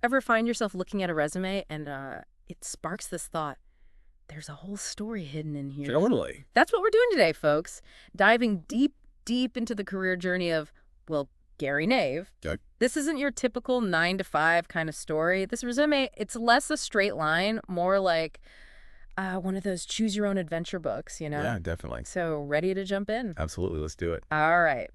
Ever find yourself looking at a resume and it sparks this thought, there's a whole story hidden in here? Totally. That's what we're doing today, folks. Diving deep, deep into the career journey of, well, Gary Nave. Okay. This isn't your typical 9 to 5 kind of story. This resume, it's less a straight line, more like one of those choose your own adventure books, you know? Yeah, definitely. So, ready to jump in? Absolutely. Let's do it. All right.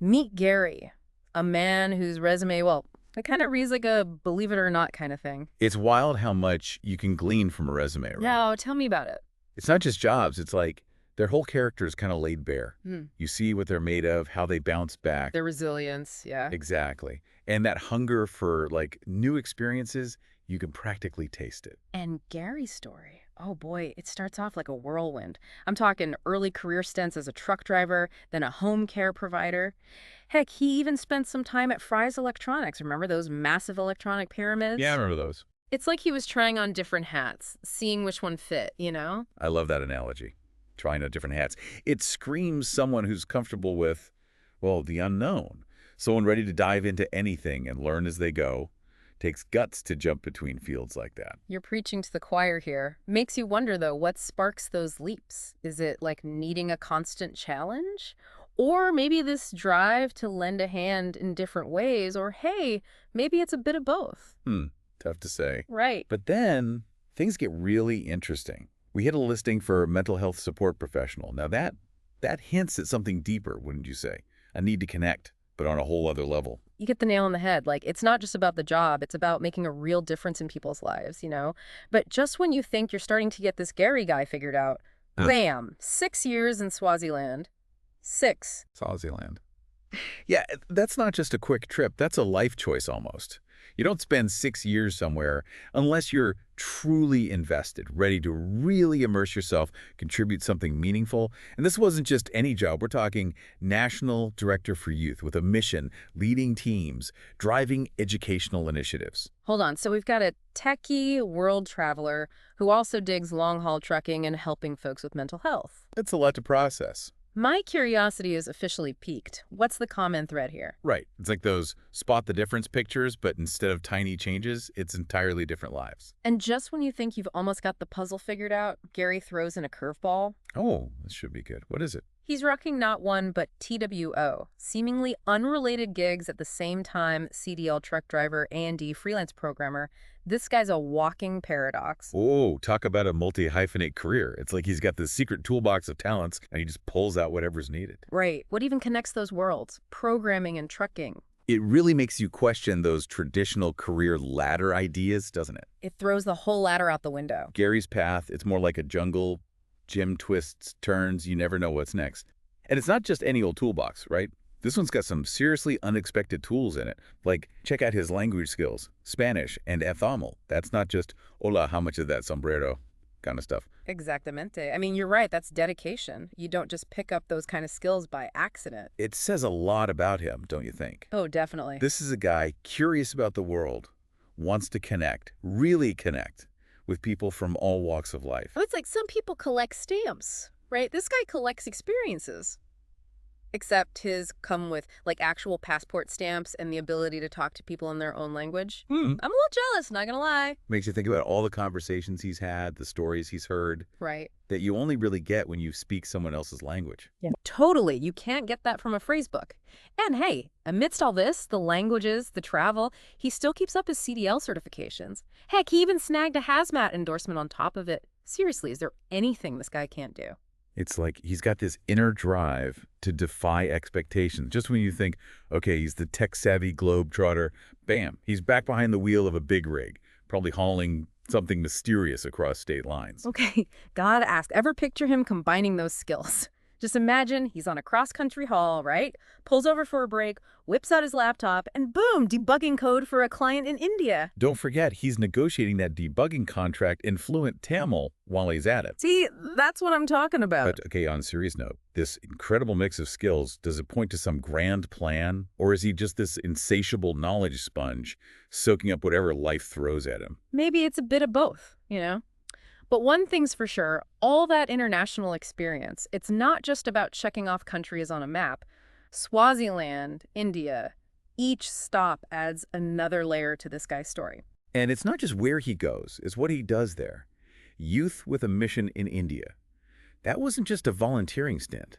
Meet Gary, a man whose resume, well, it kind of reads like a believe it or not kind of thing. It's wild how much you can glean from a resume, right? No, tell me about it. It's not just jobs. It's like their whole character is kind of laid bare. Hmm. You see what they're made of, how they bounce back. Their resilience, yeah. Exactly. And that hunger for like new experiences, you can practically taste it. And Gary's story, oh boy, it starts off like a whirlwind. I'm talking early career stints as a truck driver, then a home care provider. Heck, he even spent some time at Fry's Electronics. Remember those massive electronic pyramids? Yeah, I remember those. It's like he was trying on different hats, seeing which one fit, you know? I love that analogy. Trying on different hats. It screams someone who's comfortable with, well, the unknown. Someone ready to dive into anything and learn as they go. Takes guts to jump between fields like that. You're preaching to the choir here. Makes you wonder, though, what sparks those leaps? Is it like needing a constant challenge? Or maybe this drive to lend a hand in different ways? Or hey, maybe it's a bit of both. Tough to say. Right. But then things get really interesting. We hit a listing for mental health support professional. Now that hints at something deeper, wouldn't you say? A need to connect, but on a whole other level. You get the nail on the head. Like, it's not just about the job. It's about making a real difference in people's lives, you know? But just when you think you're starting to get this Gary guy figured out, bam, 6 years in Swaziland. 6. Swaziland. Yeah, that's not just a quick trip. That's a life choice almost. You don't spend 6 years somewhere unless you're truly invested, ready to really immerse yourself, contribute something meaningful. And this wasn't just any job. We're talking National Director for Youth with a mission, leading teams, driving educational initiatives. Hold on. So we've got a techie world traveler who also digs long-haul trucking and helping folks with mental health. That's a lot to process. My curiosity is officially piqued. What's the common thread here? Right. It's like those spot the difference pictures, but instead of tiny changes, it's entirely different lives. And just when you think you've almost got the puzzle figured out, Gary throws in a curveball. Oh, this should be good. What is it? He's rocking not one, but TWO, seemingly unrelated gigs at the same time, CDL truck driver, A&D freelance programmer. This guy's a walking paradox. Oh, talk about a multi-hyphenate career. It's like he's got this secret toolbox of talents, and he just pulls out whatever's needed. Right. What even connects those worlds? Programming and trucking. It really makes you question those traditional career ladder ideas, doesn't it? It throws the whole ladder out the window. Gary's path, it's more like a jungle. Jim twists, turns, you never know what's next. And it's not just any old toolbox, right? This one's got some seriously unexpected tools in it. Like, check out his language skills, Spanish and Ethamal. That's not just, hola, how much is that sombrero kind of stuff. Exactamente. I mean, you're right. That's dedication. You don't just pick up those kind of skills by accident. It says a lot about him, don't you think? Oh, definitely. This is a guy curious about the world, wants to connect, really connect with people from all walks of life. Oh, it's like some people collect stamps, right? This guy collects experiences. Except his come with like actual passport stamps and the ability to talk to people in their own language. I'm a little jealous, not gonna lie. Makes you think about all the conversations he's had, the stories he's heard. Right. That you only really get when you speak someone else's language. Yeah. Totally. You can't get that from a phrase book. And hey, amidst all this, the languages, the travel, he still keeps up his CDL certifications. Heck, he even snagged a hazmat endorsement on top of it. Seriously, is there anything this guy can't do? It's like he's got this inner drive to defy expectations. Just when you think, okay, he's the tech-savvy globetrotter, bam, he's back behind the wheel of a big rig, probably hauling something mysterious across state lines. Okay, gotta ask, ever picture him combining those skills? Just imagine he's on a cross-country haul, right? Pulls over for a break, whips out his laptop, and boom, debugging code for a client in India. Don't forget, he's negotiating that debugging contract in fluent Tamil while he's at it. See, that's what I'm talking about. But, okay, on a serious note, this incredible mix of skills, does it point to some grand plan? Or is he just this insatiable knowledge sponge, soaking up whatever life throws at him? Maybe it's a bit of both, you know? But one thing's for sure, all that international experience, it's not just about checking off countries on a map. Swaziland, India, Each stop adds another layer to this guy's story. And it's not just where he goes, it's what he does there. Youth with a Mission in India. That wasn't just a volunteering stint.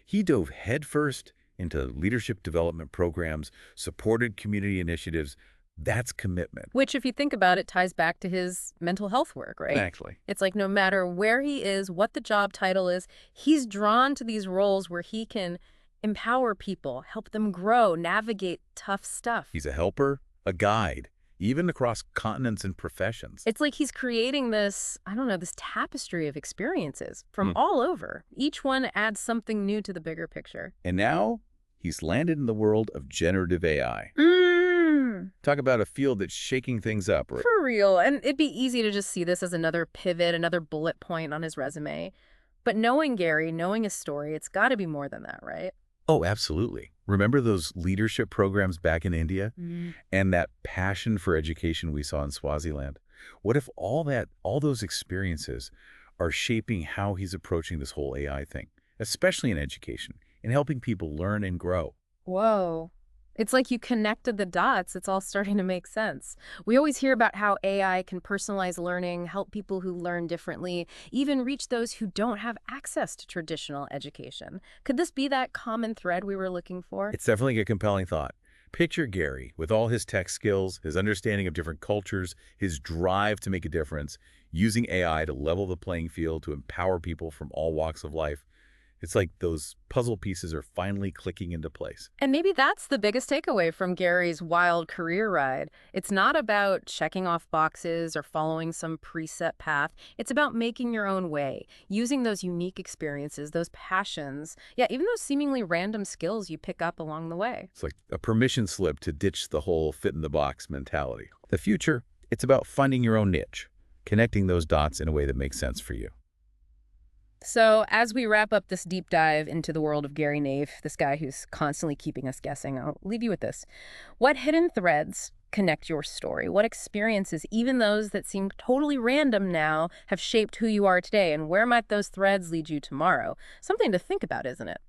He dove headfirst into leadership development programs, supported community initiatives. That's commitment. Which, if you think about it, ties back to his mental health work, right? Exactly. It's like no matter where he is, what the job title is, he's drawn to these roles where he can empower people, help them grow, navigate tough stuff. He's a helper, a guide, even across continents and professions. It's like he's creating this, I don't know, this tapestry of experiences from all over. Each one adds something new to the bigger picture. And now he's landed in the world of generative AI. Talk about a field that's shaking things up. Right? For real. And it'd be easy to just see this as another pivot, another bullet point on his resume. But knowing Gary, knowing his story, it's got to be more than that, right? Oh, absolutely. Remember those leadership programs back in India? And that passion for education we saw in Swaziland? What if all those experiences are shaping how he's approaching this whole AI thing, especially in education, and helping people learn and grow? Whoa. It's like you connected the dots. It's all starting to make sense. We always hear about how AI can personalize learning, help people who learn differently, even reach those who don't have access to traditional education. Could this be that common thread we were looking for? It's definitely a compelling thought. Picture Gary with all his tech skills, his understanding of different cultures, his drive to make a difference, using AI to level the playing field to empower people from all walks of life. It's like those puzzle pieces are finally clicking into place. And maybe that's the biggest takeaway from Gary's wild career ride. It's not about checking off boxes or following some preset path. It's about making your own way, using those unique experiences, those passions, yeah, even those seemingly random skills you pick up along the way. It's like a permission slip to ditch the whole fit-in-the-box mentality. The future, it's about finding your own niche, connecting those dots in a way that makes sense for you. So as we wrap up this deep dive into the world of Gary Nave, this guy who's constantly keeping us guessing, I'll leave you with this. What hidden threads connect your story? What experiences, even those that seem totally random now, have shaped who you are today? And where might those threads lead you tomorrow? Something to think about, isn't it?